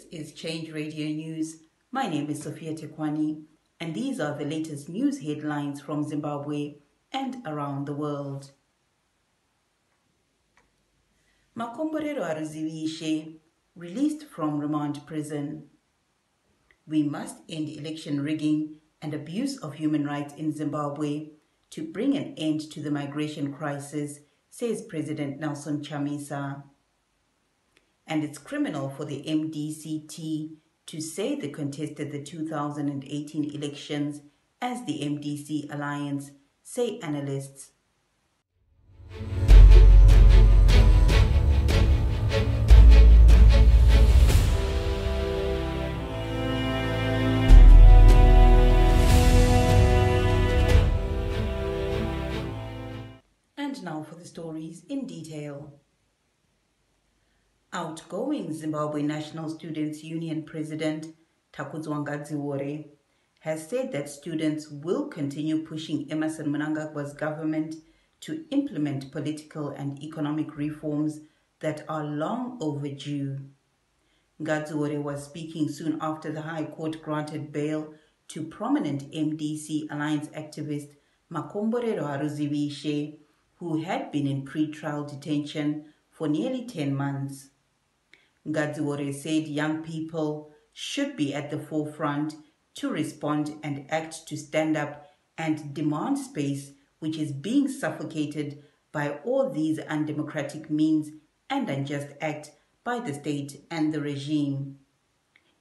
This is Change Radio News. My name is Sophia Tekwani, and these are the latest news headlines from Zimbabwe and around the world. Mako released from remand prison. We must end election rigging and abuse of human rights in Zimbabwe to bring an end to the migration crisis, says President Nelson Chamisa. And it's criminal for the MDC T to say they contested the 2018 elections as the MDC Alliance, say analysts. And now for the stories in detail. Outgoing Zimbabwe National Students Union President Takudzwa Ngadziwore has said that students will continue pushing Emmerson Mnangagwa's government to implement political and economic reforms that are long overdue. Ngadziwore was speaking soon after the High Court granted bail to prominent MDC Alliance activist Makomborero Haruzivishe, who had been in pre-trial detention for nearly 10 months. Ngadziwore said young people should be at the forefront to respond and act to stand up and demand space, which is being suffocated by all these undemocratic means and unjust acts by the state and the regime.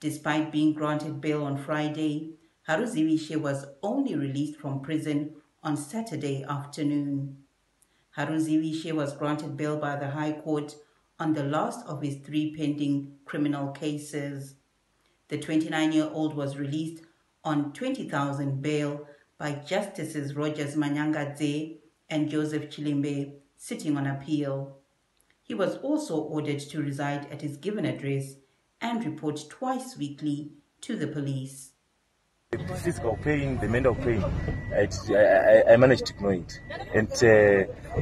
Despite being granted bail on Friday, Haruzivishe was only released from prison on Saturday afternoon. Haruzivishe was granted bail by the High Court on the last of his 3 pending criminal cases. The 29-year-old was released on 20,000 bail by Justices Rogers Manyangadze and Joseph Chilimbe, sitting on appeal. He was also ordered to reside at his given address and report twice weekly to the police. The physical pain, the mental pain, I managed to ignore it, and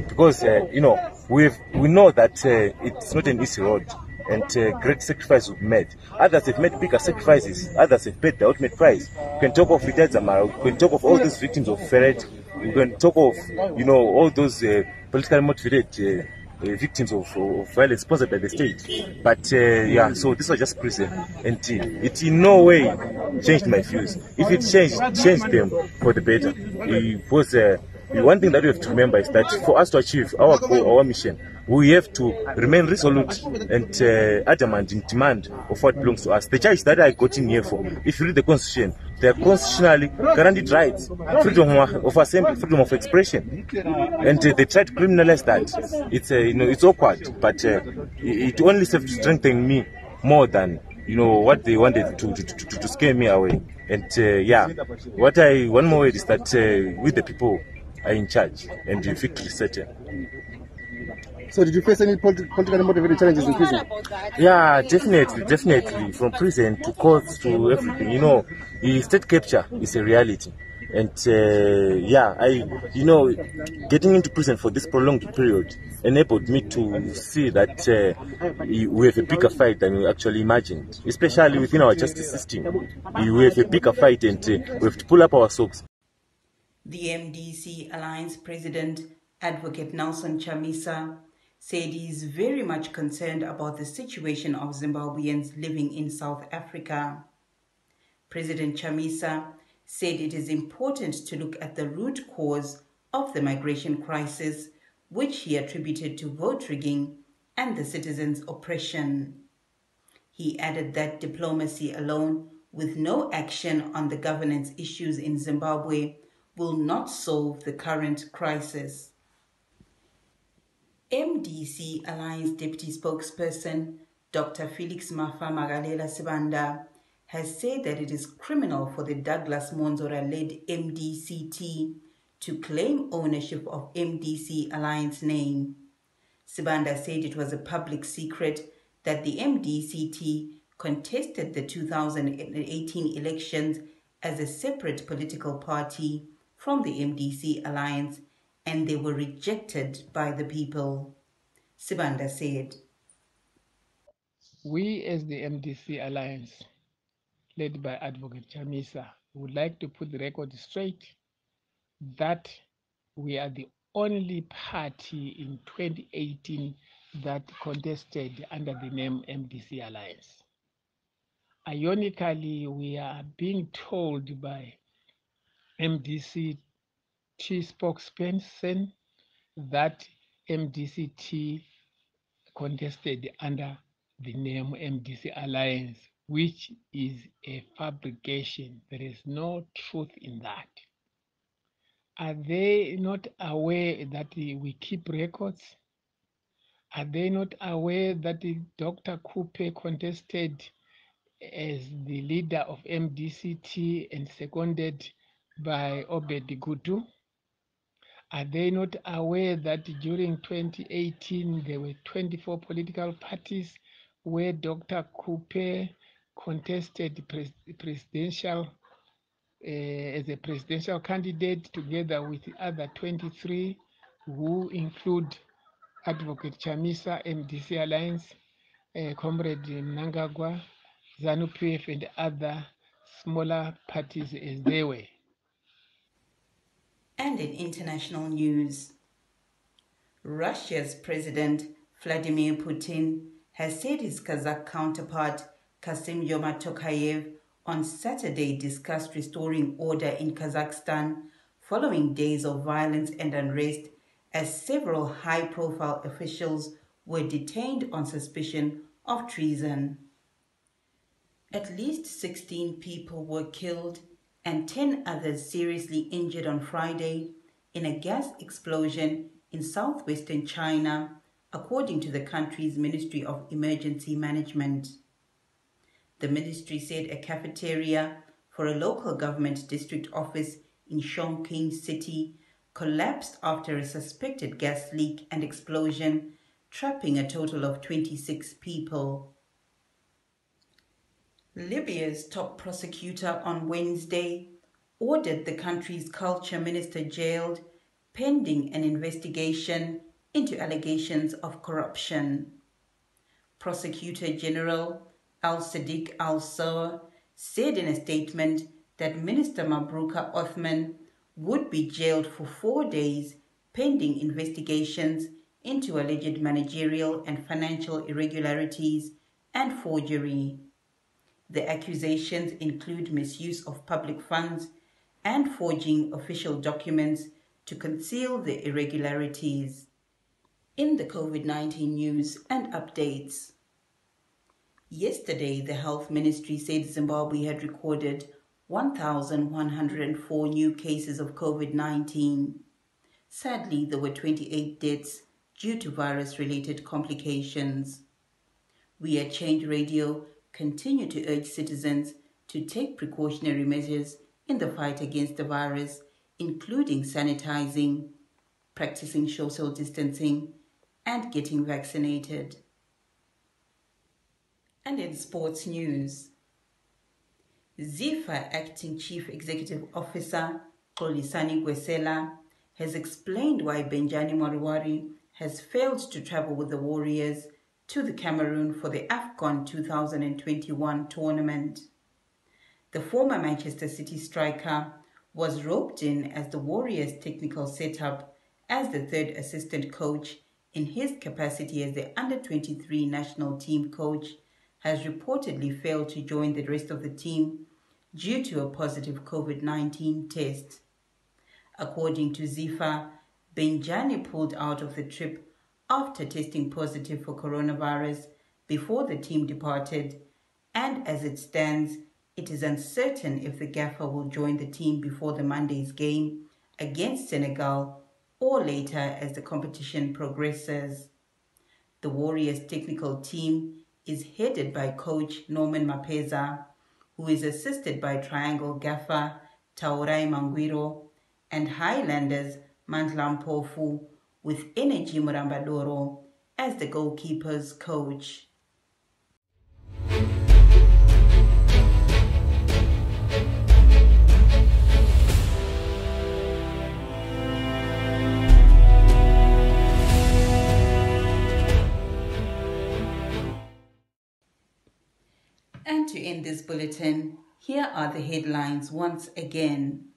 because we know that it's not an easy road, and great sacrifice was made. Others have made bigger sacrifices. Others have paid the ultimate price. We can talk of Zamara. We can talk of all those victims of Ferret. We can talk of all those politically motivated victims of violence sponsored by the state. But so this was just prison, and it in no way changed my views. If it changed them for the better. Because one thing that we have to remember is that for us to achieve our goal, our mission, we have to remain resolute and adamant in demand of what belongs to us. The charge that I got in here for, if you read the Constitution, they are constitutionally guaranteed rights, freedom of assembly, freedom of expression, and they try to criminalize that. It's awkward, but it only serves to strengthen me more than what they wanted to scare me away. And what I one more word is that with the people are in charge and the victory is certain. So did you face any politically motivated challenges in prison? Yeah, definitely. From prison to courts to everything. State capture is a reality. And getting into prison for this prolonged period enabled me to see that we have a bigger fight than we actually imagined, especially within our justice system. We have a bigger fight, and we have to pull up our socks. The MDC Alliance President, Advocate Nelson Chamisa, said he is very much concerned about the situation of Zimbabweans living in South Africa. President Chamisa said it is important to look at the root cause of the migration crisis, which he attributed to vote rigging and the citizens' oppression. He added that diplomacy alone, with no action on the governance issues in Zimbabwe, will not solve the current crisis. MDC Alliance Deputy Spokesperson Dr. Felix Mafa Magalela Sibanda has said that it is criminal for the Douglas Monzora-led MDC T to claim ownership of MDC Alliance name. Sibanda said it was a public secret that the MDC T contested the 2018 elections as a separate political party from the MDC Alliance, and they were rejected by the people. Sibanda said, We as the MDC Alliance, led by Advocate Chamisa, would like to put the record straight that we are the only party in 2018 that contested under the name MDC Alliance. Ironically, we are being told by MDC T spokesperson that MDC T contested under the name MDC Alliance, which is a fabrication. There is no truth in that. Are they not aware that we keep records? Are they not aware that Dr. Coupe contested as the leader of MDCT and seconded by Obed Gudu? Are they not aware that during 2018 there were 24 political parties where Dr. Coupe contested presidential as a presidential candidate together with the other 23 who include Advocate Chamisa, MDC Alliance, Comrade Mnangagwa, ZANU-PF and other smaller parties as they were. And in international news, Russia's President Vladimir Putin has said his Kazakh counterpart Kassym-Jomart Tokayev on Saturday discussed restoring order in Kazakhstan following days of violence and unrest as several high-profile officials were detained on suspicion of treason. At least 16 people were killed and 10 others seriously injured on Friday in a gas explosion in southwestern China, according to the country's Ministry of Emergency Management. The ministry said a cafeteria for a local government district office in Chongqing City collapsed after a suspected gas leak and explosion, trapping a total of 26 people. Libya's top prosecutor on Wednesday ordered the country's culture minister jailed pending an investigation into allegations of corruption. Prosecutor General Al-Sadiq Al-Sawa said in a statement that Minister Mabruka Othman would be jailed for 4 days pending investigations into alleged managerial and financial irregularities and forgery. The accusations include misuse of public funds and forging official documents to conceal the irregularities. In the COVID-19 news and updates. Yesterday, the Health Ministry said Zimbabwe had recorded 1,104 new cases of COVID-19. Sadly, there were 28 deaths due to virus-related complications. We at Change Radio continue to urge citizens to take precautionary measures in the fight against the virus, including sanitizing, practicing social distancing, and getting vaccinated. And in sports news, ZIFA Acting Chief Executive Officer Xolisani Gwesela has explained why Benjani Moriwari has failed to travel with the Warriors to the Cameroon for the AFCON 2021 tournament. The former Manchester City striker was roped in as the Warriors' technical setup as the third assistant coach in his capacity as the under-23 national team coach has reportedly failed to join the rest of the team due to a positive COVID-19 test. According to ZIFA, Benjani pulled out of the trip after testing positive for coronavirus before the team departed, and as it stands, it is uncertain if the gaffer will join the team before the Monday's game against Senegal or later as the competition progresses. The Warriors' technical team is headed by coach Norman Mapeza, who is assisted by Triangle gaffer Taurai Mangwiro and Highlanders Mandla Mpofu, with Energy Murambadoro as the goalkeeper's coach. And to end this bulletin, here are the headlines once again.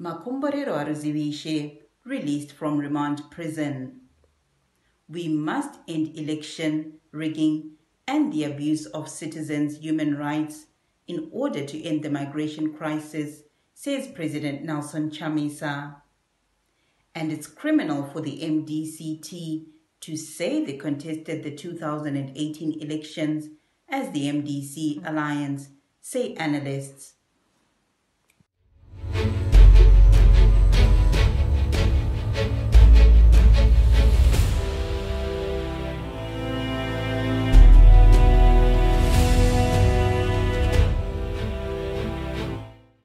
Makumborero Aruzivishe released from remand prison. We must end election rigging and the abuse of citizens' human rights in order to end the migration crisis, says President Nelson Chamisa. And it's criminal for the MDC T to say they contested the 2018 elections as the MDC Alliance, say analysts.